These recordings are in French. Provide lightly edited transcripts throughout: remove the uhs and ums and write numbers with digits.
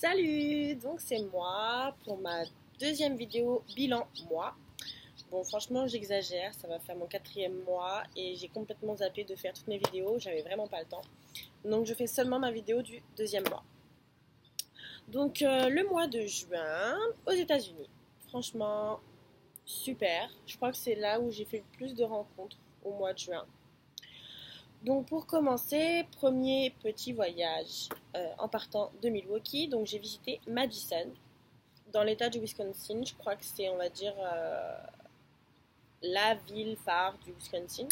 Salut! Donc c'est moi pour ma deuxième vidéo bilan mois. Bon franchement j'exagère, ça va faire mon quatrième mois et j'ai complètement zappé de faire toutes mes vidéos, j'avais vraiment pas le temps. Donc je fais seulement ma vidéo du deuxième mois. Donc le mois de juin aux États-Unis. Franchement super, je crois que c'est là où j'ai fait le plus de rencontres au mois de juin. Donc pour commencer, premier petit voyage en partant de Milwaukee. Donc j'ai visité Madison dans l'état du Wisconsin. Je crois que c'est, on va dire, la ville phare du Wisconsin.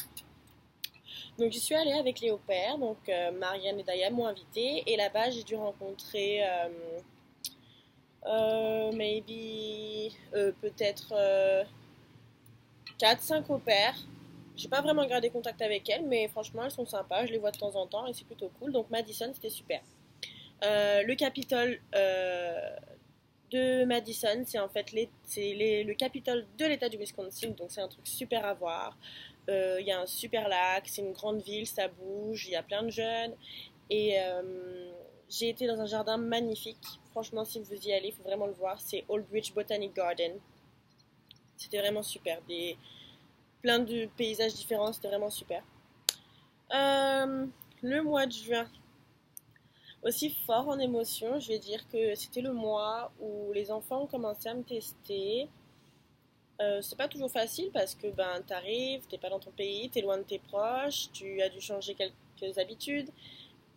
Donc j'y suis allée avec les au-pairs. Donc Marianne et Daya m'ont invitée. Et là-bas j'ai dû rencontrer maybe peut-être 4-5 au-pairs. J'ai pas vraiment gardé contact avec elles, mais franchement elles sont sympas, je les vois de temps en temps et c'est plutôt cool. Donc Madison c'était super. Le Capitole de Madison, c'est en fait le Capitole de l'État du Wisconsin, donc c'est un truc super à voir. Il y a un super lac, c'est une grande ville, ça bouge, il y a plein de jeunes. Et j'ai été dans un jardin magnifique. Franchement, si vous y allez, il faut vraiment le voir. C'est Old Bridge Botanic Garden. C'était vraiment super. Plein de paysages différents, c'était vraiment super. Euh, le mois de juin, aussi fort en émotion, je vais dire que c'était le mois où les enfants ont commencé à me tester. C'est pas toujours facile parce que t'arrives, t'es pas dans ton pays, t'es loin de tes proches, tu as dû changer quelques habitudes.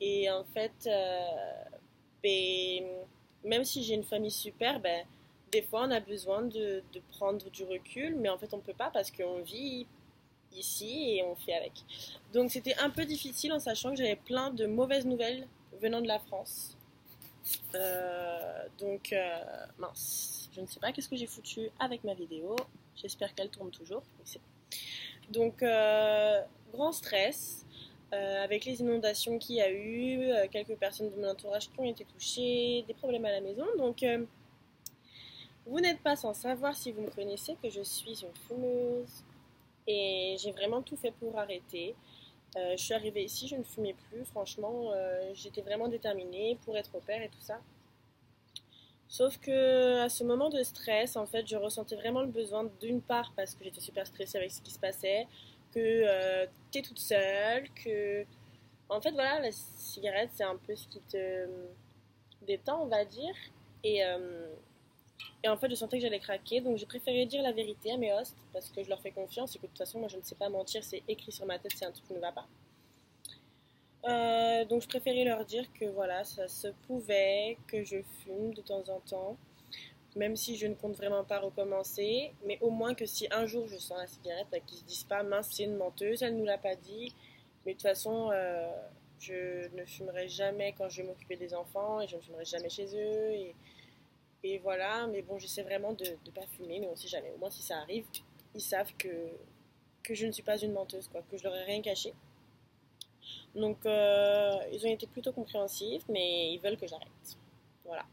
Et en fait, ben, même si j'ai une famille super, des fois on a besoin de prendre du recul, mais en fait on peut pas parce qu'on vit ici et on fait avec. Donc c'était un peu difficile en sachant que j'avais plein de mauvaises nouvelles venant de la France. Mince, je ne sais pas qu'est-ce que j'ai foutu avec ma vidéo. J'espère qu'elle tourne toujours. Donc, grand stress avec les inondations qu'il y a eu, quelques personnes de mon entourage qui ont été touchées, des problèmes à la maison. Donc, vous n'êtes pas sans savoir si vous me connaissez que je suis une fumeuse et j'ai vraiment tout fait pour arrêter. Je suis arrivée ici, je ne fumais plus. Franchement, j'étais vraiment déterminée pour être au père et tout ça. Sauf que à ce moment de stress, en fait, je ressentais vraiment le besoin d'une part parce que j'étais super stressée avec ce qui se passait, que t'es toute seule, que en fait voilà, la cigarette c'est un peu ce qui te détend, on va dire. Et, euh, et en fait, je sentais que j'allais craquer, donc j'ai préféré dire la vérité à mes hosts parce que je leur fais confiance et que de toute façon, moi je ne sais pas mentir, c'est écrit sur ma tête si un truc ne va pas. Donc je préférais leur dire que voilà, ça se pouvait, que je fume de temps en temps, même si je ne compte vraiment pas recommencer, mais au moins que si un jour je sens la cigarette, qu'ils se disent pas mince c'est une menteuse, elle nous l'a pas dit, mais de toute façon je ne fumerai jamais quand je vais m'occuper des enfants et je ne fumerai jamais chez eux et voilà, mais bon j'essaie vraiment de ne pas fumer, mais on sait jamais, au moins si ça arrive, ils savent que je ne suis pas une menteuse, quoi, que je leur ai rien caché. Donc, ils ont été plutôt compréhensifs, mais ils veulent que j'arrête. Voilà.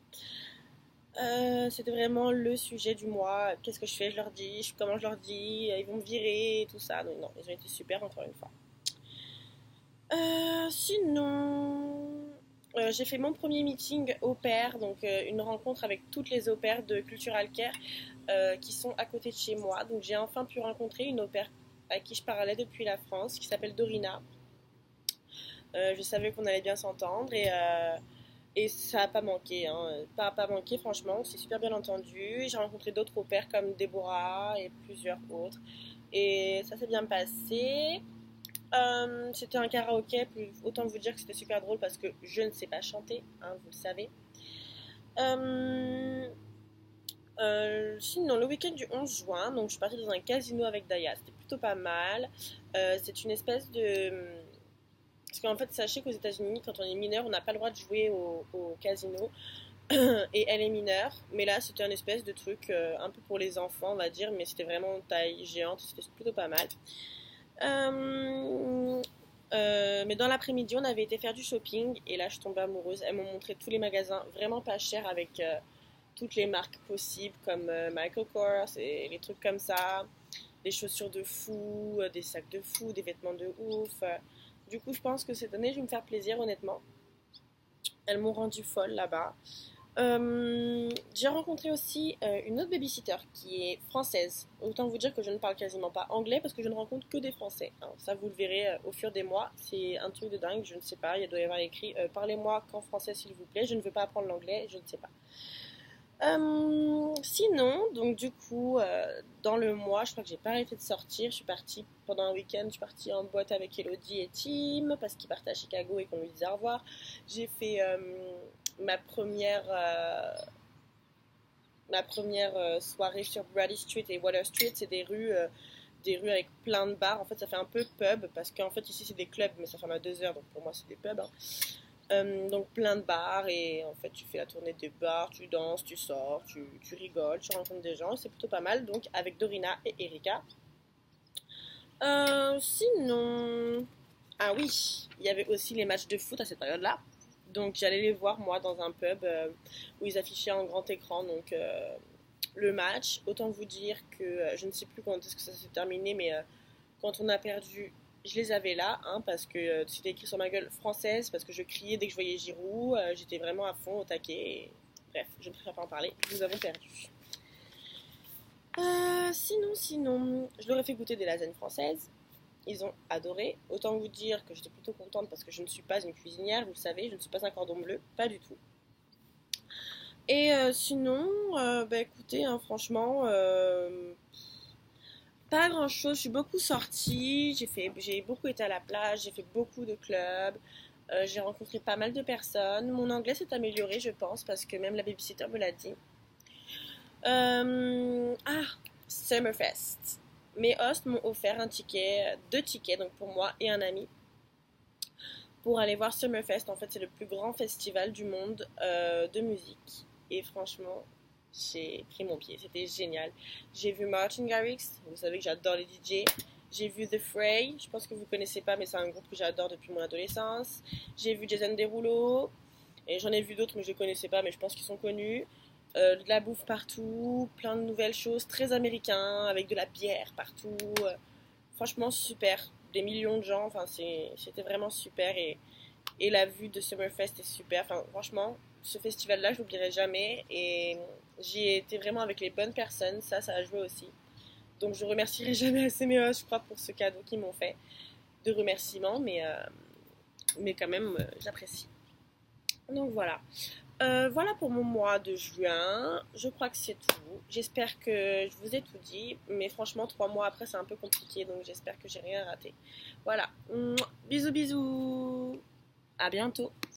C'était vraiment le sujet du mois. Qu'est-ce que je fais? Je leur dis. Comment je leur dis? Ils vont me virer et tout ça. Donc, non, ils ont été super, encore une fois. Sinon, j'ai fait mon premier meeting au pair, donc une rencontre avec toutes les au pairs de Cultural Care qui sont à côté de chez moi. Donc, j'ai enfin pu rencontrer une au pair à qui je parlais depuis la France, qui s'appelle Dorina. Je savais qu'on allait bien s'entendre et ça n'a pas manqué. Hein. Pas manqué, franchement. On s'est super bien entendu. J'ai rencontré d'autres au pairs comme Déborah et plusieurs autres. Et ça s'est bien passé. C'était un karaoké. Autant vous dire que c'était super drôle parce que je ne sais pas chanter, hein, vous le savez. Euh, Sinon, le week-end du 11 juin, donc je suis partie dans un casino avec Daya. C'était plutôt pas mal. C'est une espèce de parce qu'en fait, sachez qu'aux États-Unis, quand on est mineur, on n'a pas le droit de jouer au casino. Et elle est mineure. Mais là, c'était un espèce de truc un peu pour les enfants, on va dire. Mais c'était vraiment taille géante. C'était plutôt pas mal. Mais dans l'après-midi, on avait été faire du shopping. Et là, je suis tombée amoureuse. Elles m'ont montré tous les magasins vraiment pas chers avec toutes les marques possibles comme Michael Kors et les trucs comme ça. Des chaussures de fou, des sacs de fou, des vêtements de ouf. Du coup, je pense que cette année, je vais me faire plaisir, honnêtement. Elles m'ont rendu folle là-bas. J'ai rencontré aussi une autre babysitter qui est française. Autant vous dire que je ne parle quasiment pas anglais parce que je ne rencontre que des Français, hein. Ça, vous le verrez au fur des mois. C'est un truc de dingue, je ne sais pas. Il doit y avoir écrit parlez-moi qu'en français s'il vous plaît. Je ne veux pas apprendre l'anglais, je ne sais pas. Sinon, donc du coup, dans le mois, je crois que j'ai pas arrêté de sortir. Je suis partie pendant un week-end, je suis partie en boîte avec Elodie et Tim parce qu'ils partaient à Chicago et qu'on lui disait au revoir. J'ai fait ma première, soirée sur Brady Street et Water Street. C'est des rues avec plein de bars. En fait, ça fait un peu pub parce qu'en fait, ici, c'est des clubs, mais ça ferme à 2 heures, donc pour moi, c'est des pubs, hein. Donc plein de bars et en fait tu fais la tournée des bars, tu danses, tu sors, tu rigoles, tu rencontres des gens, c'est plutôt pas mal. Donc avec Dorina et Erika. Sinon, ah oui, il y avait aussi les matchs de foot à cette période-là. Donc j'allais les voir moi dans un pub où ils affichaient en grand écran donc le match. Autant vous dire que je ne sais plus quand est-ce que ça s'est terminé, mais quand on a perdu, je les avais là, hein, parce que c'était écrit sur ma gueule française, parce que je criais dès que je voyais Giroud, j'étais vraiment à fond au taquet. Bref, je ne préfère pas en parler, nous avons perdu. Sinon, je leur ai fait goûter des lasagnes françaises. Ils ont adoré. Autant vous dire que j'étais plutôt contente parce que je ne suis pas une cuisinière, vous le savez, je ne suis pas un cordon bleu, pas du tout. Et sinon, bah écoutez, hein, franchement, pas grand chose. Je suis beaucoup sortie, j'ai beaucoup été à la plage, j'ai fait beaucoup de clubs, j'ai rencontré pas mal de personnes. Mon anglais s'est amélioré, je pense, parce que même la babysitter me l'a dit. Ah, Summerfest. Mes hosts m'ont offert un ticket, 2 tickets, donc pour moi et un ami, pour aller voir Summerfest. En fait, c'est le plus grand festival du monde de musique. Et franchement, j'ai pris mon pied. C'était génial. J'ai vu Martin Garrix. Vous savez que j'adore les DJ. J'ai vu The Fray. Je pense que vous connaissez pas, mais c'est un groupe que j'adore depuis mon adolescence. J'ai vu Jason Derulo. Et j'en ai vu d'autres, mais je les connaissais pas, mais je pense qu'ils sont connus. De la bouffe partout, plein de nouvelles choses, très américains, avec de la bière partout. Franchement, super. Des millions de gens, enfin, c'était vraiment super. Et la vue de Summerfest est super. Enfin, franchement, ce festival-là, je l'oublierai jamais. Et j'y ai été vraiment avec les bonnes personnes. Ça a joué aussi. Donc, je remercierai jamais assez mes hosts, je crois, pour ce cadeau qu'ils m'ont fait. De remerciements, mais quand même, j'apprécie. Donc, voilà. Voilà pour mon mois de juin. Je crois que c'est tout. J'espère que je vous ai tout dit. Mais franchement, 3 mois après, c'est un peu compliqué. Donc, j'espère que j'ai rien raté. Voilà. Bisous, bisous. À bientôt.